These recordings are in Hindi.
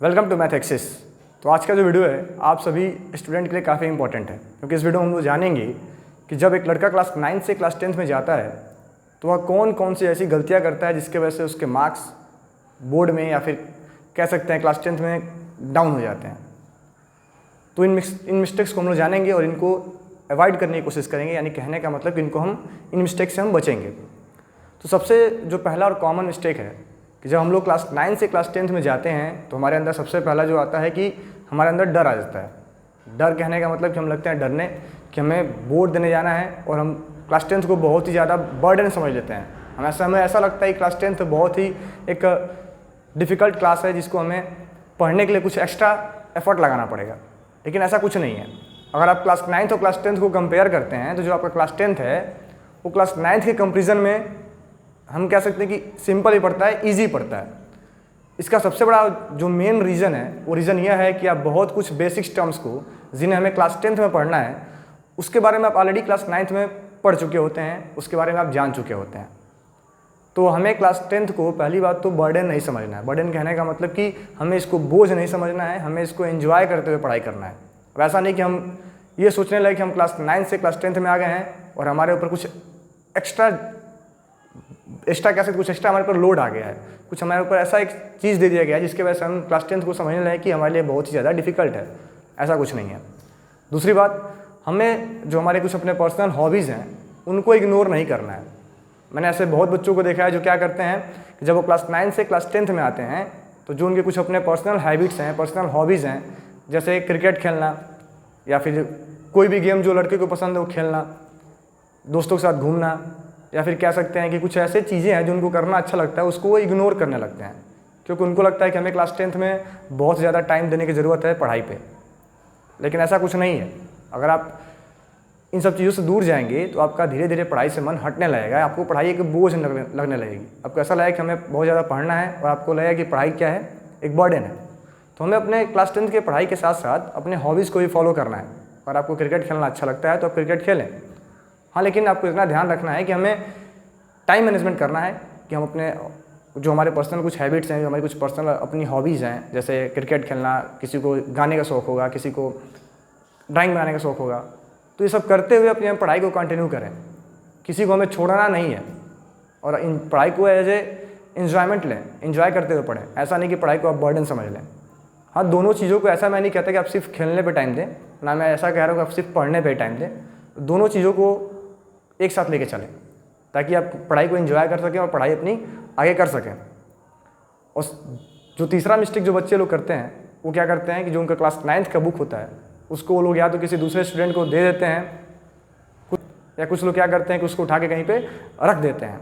Welcome to math axis. तो आज का जो वीडियो है आप सभी स्टूडेंट के लिए काफ़ी इंपॉर्टेंट है, क्योंकि इस वीडियो में हम लोग जानेंगे कि जब एक लड़का क्लास 9 से क्लास 10th में जाता है तो वह कौन कौन सी ऐसी गलतियां करता है जिसके वजह से उसके मार्क्स बोर्ड में या फिर कह सकते हैं क्लास 10th में डाउन हो जाते हैं। तो इन मिस्टेक्स को हम लोग जानेंगे और इनको अवॉइड करने की कोशिश करेंगे, यानी कहने का मतलब कि इनको इन मिस्टेक से हम बचेंगे। तो सबसे जो पहला और कॉमन मिस्टेक है कि जब हम लोग क्लास 9 से क्लास 10th में जाते हैं तो हमारे अंदर सबसे पहला जो आता है कि हमारे अंदर डर आ जाता है। डर कहने का मतलब कि हम लगते हैं डरने कि हमें बोर्ड देने जाना है और हम क्लास 10th को बहुत ही ज़्यादा बर्डन समझ लेते हैं। हमें ऐसा लगता है कि क्लास 10th बहुत ही एक डिफ़िकल्ट क्लास है जिसको हमें पढ़ने के लिए कुछ एक्स्ट्रा एफर्ट लगाना पड़ेगा, लेकिन ऐसा कुछ नहीं है। अगर आप क्लास 9th और क्लास 10th को कंपेयर करते हैं तो जो आपका क्लास 10th है वो क्लास 9th के कंपेरिजन में हम कह सकते हैं कि सिंपल ही पड़ता है, ईजी पड़ता है। इसका सबसे बड़ा जो मेन रीज़न है वो रीज़न यह है कि आप बहुत कुछ बेसिक्स टर्म्स को जिन्हें हमें क्लास 10th में पढ़ना है उसके बारे में आप ऑलरेडी क्लास 9th में पढ़ चुके होते हैं, उसके बारे में आप जान चुके होते हैं। तो हमें क्लास 10th को पहली बात तो बर्डन नहीं समझना है। बर्डन कहने का मतलब कि हमें इसको बोझ नहीं समझना है, हमें इसको एंजॉय करते हुए पढ़ाई करना है। अब ऐसा नहीं कि हम ये सोचने लगे कि हम क्लास 9 से क्लास 10th में आ गए हैं और हमारे ऊपर कुछ एक्स्ट्रा कह सकते कुछ एक्स्ट्रा हमारे ऊपर लोड आ गया है, कुछ हमारे ऊपर ऐसा एक चीज़ दे दिया गया है जिसके वजह से हम क्लास 10th को समझने लगे कि हमारे लिए बहुत ही ज़्यादा डिफिकल्ट है। ऐसा कुछ नहीं है। दूसरी बात, हमें जो हमारे कुछ अपने पर्सनल हॉबीज़ हैं उनको इग्नोर नहीं करना है। मैंने ऐसे बहुत बच्चों को देखा है जो क्या करते हैं कि जब वो क्लास 9 से क्लास 10th में आते हैं तो जो उनके कुछ अपने पर्सनल हैबिट्स हैं, पर्सनल हॉबीज़ हैं, जैसे क्रिकेट खेलना या फिर कोई भी गेम जो लड़के को पसंद है वो खेलना, दोस्तों के साथ घूमना, या फिर कह सकते हैं कि कुछ ऐसे चीज़ें हैं जो उनको करना अच्छा लगता है उसको वो इग्नोर करने लगते हैं, क्योंकि उनको लगता है कि हमें क्लास 10th में बहुत ज़्यादा टाइम देने की ज़रूरत है पढ़ाई पे। लेकिन ऐसा कुछ नहीं है। अगर आप इन सब चीज़ों से दूर जाएंगे तो आपका धीरे धीरे पढ़ाई से मन हटने लगेगा, आपको पढ़ाई एक बोझ लगने लगेगी। आपको ऐसा लगेगा कि हमें बहुत ज़्यादा पढ़ना है और आपको लगेगा कि पढ़ाई क्या है, एक बर्डन है। तो हमें अपने क्लास 10th के पढ़ाई के साथ साथ अपने हॉबीज़ को भी फॉलो करना है। अगर आपको क्रिकेट खेलना अच्छा लगता है तो आप क्रिकेट खेलें, हाँ, लेकिन आपको इतना ध्यान रखना है कि हमें टाइम मैनेजमेंट करना है कि हम अपने जो हमारे पर्सनल कुछ हैबिट्स हैं, जो हमारी कुछ पर्सनल अपनी हॉबीज़ हैं, जैसे क्रिकेट खेलना, किसी को गाने का शौक़ होगा, किसी को ड्राइंग बनाने का शौक़ होगा, तो ये सब करते हुए अपनी पढ़ाई को कंटिन्यू करें। किसी को हमें छोड़ना नहीं है और इन पढ़ाई को एज ए एन्जॉयमेंट लें, एंजॉय करते हुए पढ़ें। ऐसा नहीं कि पढ़ाई को आप बर्डन समझ लें। हाँ, दोनों चीज़ों को ऐसा मैं नहीं कहता कि आप सिर्फ खेलने पर टाइम दें, ना मैं ऐसा कह रहा हूँ कि आप सिर्फ पढ़ने पर टाइम दें। दोनों चीज़ों को एक साथ लेके चलें ताकि आप पढ़ाई को एंजॉय कर सकें और पढ़ाई अपनी आगे कर सकें। और जो तीसरा मिस्टेक जो बच्चे लोग करते हैं वो क्या करते हैं कि जो उनका क्लास 9th का बुक होता है उसको वो लोग या तो किसी दूसरे स्टूडेंट को दे देते हैं, या कुछ लोग क्या करते हैं कि उसको उठा के कहीं पे रख देते हैं।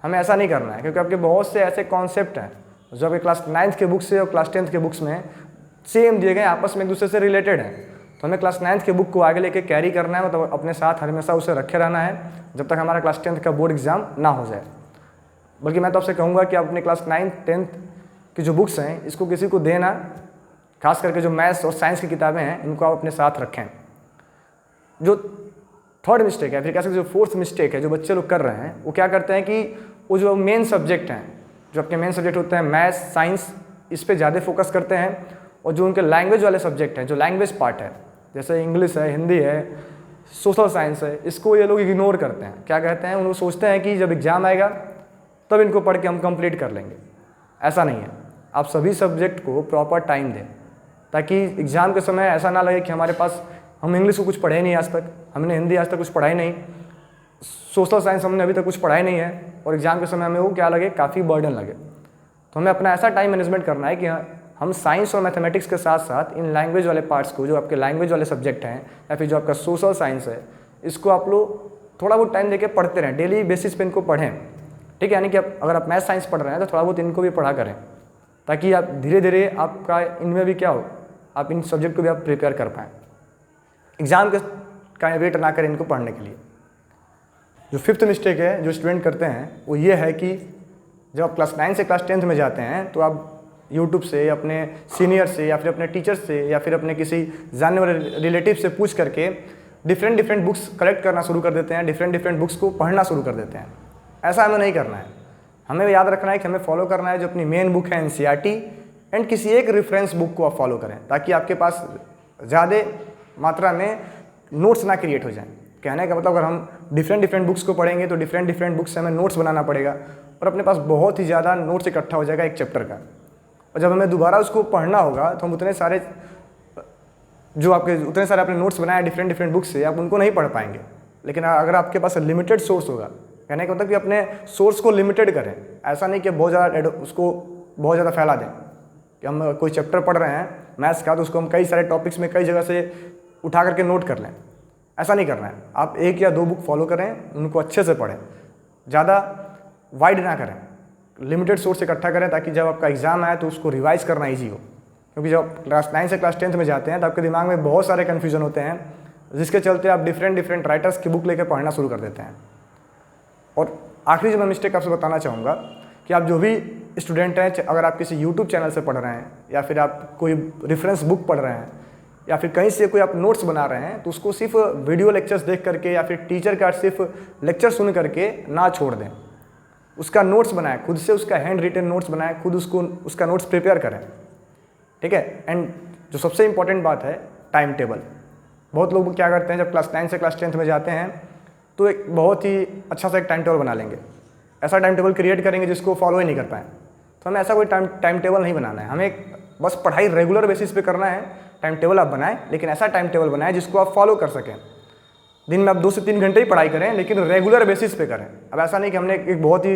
हमें ऐसा नहीं करना है, क्योंकि आपके बहुत से ऐसे कॉन्सेप्ट हैं जो आपके क्लास 9th के बुक से और क्लास 10th के बुक्स में सेम दिए गए, आपस में एक दूसरे से रिलेटेड हैं। तो हमें क्लास 9th के बुक को आगे लेके कैरी करना है, मतलब अपने साथ हमेशा उसे रखे रहना है जब तक हमारा क्लास 10th का बोर्ड एग्ज़ाम ना हो जाए। बल्कि मैं तो आपसे कहूँगा कि आप अपने क्लास 9th 10th की जो बुक्स हैं इसको किसी को देना, खास करके जो मैथ्स और साइंस की किताबें हैं इनको आप अपने साथ रखें। जो थर्ड मिस्टेक है, फिर कह सकते जो फोर्थ मिस्टेक है जो बच्चे लोग कर रहे हैं, वो क्या करते हैं कि वो जो मेन सब्जेक्ट हैं, जो आपके मेन सब्जेक्ट होते हैं मैथ्स, साइंस, इस पर ज़्यादा फोकस करते हैं। और जो उनके लैंग्वेज वाले सब्जेक्ट हैं, जो लैंग्वेज पार्ट है, जैसे इंग्लिश है, हिंदी है, सोशल साइंस है, इसको ये लोग इग्नोर करते हैं। क्या कहते हैं, उन सोचते हैं कि जब एग्ज़ाम आएगा तब इनको पढ़ के हम कंप्लीट कर लेंगे। ऐसा नहीं है। आप सभी सब्जेक्ट को प्रॉपर टाइम दें ताकि एग्ज़ाम के समय ऐसा ना लगे कि हमारे पास हम इंग्लिश को कुछ पढ़े नहीं आज तक, हमने हिंदी आज तक कुछ पढ़ा ही नहीं, सोशल साइंस हमने अभी तक कुछ पढ़ा ही नहीं है, और एग्ज़ाम के समय हमें वो क्या लगे, काफ़ी बर्डन लगे। तो हमें अपना ऐसा टाइम मैनेजमेंट करना है कि हम साइंस और मैथमेटिक्स के साथ साथ इन लैंग्वेज वाले पार्ट्स को, जो आपके लैंग्वेज वाले सब्जेक्ट हैं या फिर जो आपका सोशल साइंस है, इसको आप लोग थोड़ा बहुत टाइम देके पढ़ते रहें, डेली बेसिस पे इनको पढ़ें। ठीक है, यानी कि अगर आप मैथ साइंस पढ़ रहे हैं तो थोड़ा बहुत इनको भी पढ़ा करें ताकि आप धीरे धीरे आपका इनमें भी क्या हो, आप इन सब्जेक्ट को भी आप प्रिपेयर कर पाएँ, एग्ज़ाम का वेट ना करें इनको पढ़ने के लिए। जो फिफ्थ मिस्टेक है जो स्टूडेंट करते हैं वो ये है कि जब आप क्लास 9 से क्लास 10th में जाते हैं तो आप यूट्यूब से, अपने सीनियर से या फिर अपने टीचर से या फिर अपने किसी जानने वाले रिलेटिव से पूछ करके डिफरेंट बुक्स कलेक्ट करना शुरू कर देते हैं, डिफरेंट बुक्स को पढ़ना शुरू कर देते हैं। ऐसा हमें नहीं करना है। हमें याद रखना है कि हमें फॉलो करना है जो अपनी मेन बुक है NCERT, एंड किसी एक रेफरेंस बुक को आप फॉलो करें ताकि आपके पास ज़्यादा मात्रा में नोट्स ना क्रिएट हो जाएं। कहने का मतलब अगर हम डिफरेंट बुक्स को पढ़ेंगे तो डिफरेंट बुक्स से हमें नोट्स बनाना पड़ेगा और अपने पास बहुत ही ज़्यादा नोट्स इकट्ठा हो जाएगा एक चैप्टर का, और जब हमें दोबारा उसको पढ़ना होगा तो हम उतने सारे आपने नोट्स बनाए डिफरेंट बुक्स से, आप उनको नहीं पढ़ पाएंगे। लेकिन अगर आपके पास लिमिटेड सोर्स होगा, कहने का मतलब कि अपने सोर्स को लिमिटेड करें, ऐसा नहीं कि बहुत ज़्यादा फैला दें कि हम कोई चैप्टर पढ़ रहे हैं मैथ्स का तो उसको हम कई सारे टॉपिक्स में कई जगह से उठा करके नोट कर लें, ऐसा नहीं करना है। आप 1 या 2 बुक फॉलो करें, उनको अच्छे से पढ़ें, ज़्यादा वाइड ना करें, लिमिटेड सोर्स इकट्ठा करें ताकि जब आपका एग्जाम आए तो उसको रिवाइज करना ईजी हो। क्योंकि जब क्लास 9 से क्लास 10th में जाते हैं तो आपके दिमाग में बहुत सारे कन्फ्यूजन होते हैं, जिसके चलते आप डिफरेंट राइटर्स की बुक लेकर पढ़ना शुरू कर देते हैं। और आखिरी जो मैं मिस्टेक आपसे बताना चाहूँगा कि आप जो भी स्टूडेंट हैं, अगर आप किसी यूट्यूब चैनल से पढ़ रहे हैं या फिर आप कोई रेफरेंस बुक पढ़ रहे हैं या फिर कहीं से कोई आप नोट्स बना रहे हैं, तो उसको सिर्फ वीडियो लेक्चर्स देख करके या फिर टीचर का सिर्फ लेक्चर सुन करके ना छोड़ दें। उसका नोट्स बनाएं, खुद से उसका हैंड रिटन नोट्स बनाएं, खुद उसका नोट्स प्रिपेयर करें, ठीक है। एंड जो सबसे इंपॉर्टेंट बात है, टाइम टेबल। बहुत लोग क्या करते हैं, जब क्लास 9 से क्लास 10th में जाते हैं तो एक बहुत ही अच्छा सा एक टाइम टेबल बना लेंगे, ऐसा टाइम टेबल क्रिएट करेंगे जिसको फॉलो ही नहीं कर पाएँ। तो हमें ऐसा कोई टाइम टेबल नहीं बनाना है, हमें बस पढ़ाई रेगुलर बेसिस पे करना है। टाइम टेबल आप बनाएं, लेकिन ऐसा टाइम टेबल बनाएं जिसको आप फॉलो कर सकें। दिन में आप 2 से 3 घंटे ही पढ़ाई करें, लेकिन रेगुलर बेसिस पे करें। अब ऐसा नहीं कि हमने एक बहुत ही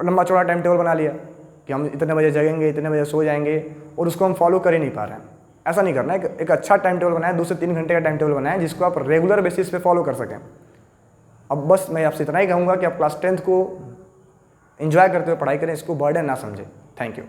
लंबा चौड़ा टाइम टेबल बना लिया कि हम इतने बजे जगेंगे, इतने बजे सो जाएंगे और उसको हम फॉलो कर ही नहीं पा रहे हैं। ऐसा नहीं करना है। एक अच्छा टाइम टेबल बनाएं, 2 से 3 घंटे का टाइम टेबल बनाएं जिसको आप रेगुलर बेसिस पे फॉलो कर सकें। अब बस मैं आपसे इतना ही कहूँगा कि आप क्लास 10th को एंजॉय करते हुए पढ़ाई करें, इसको बर्डन ना समझें। Thank you.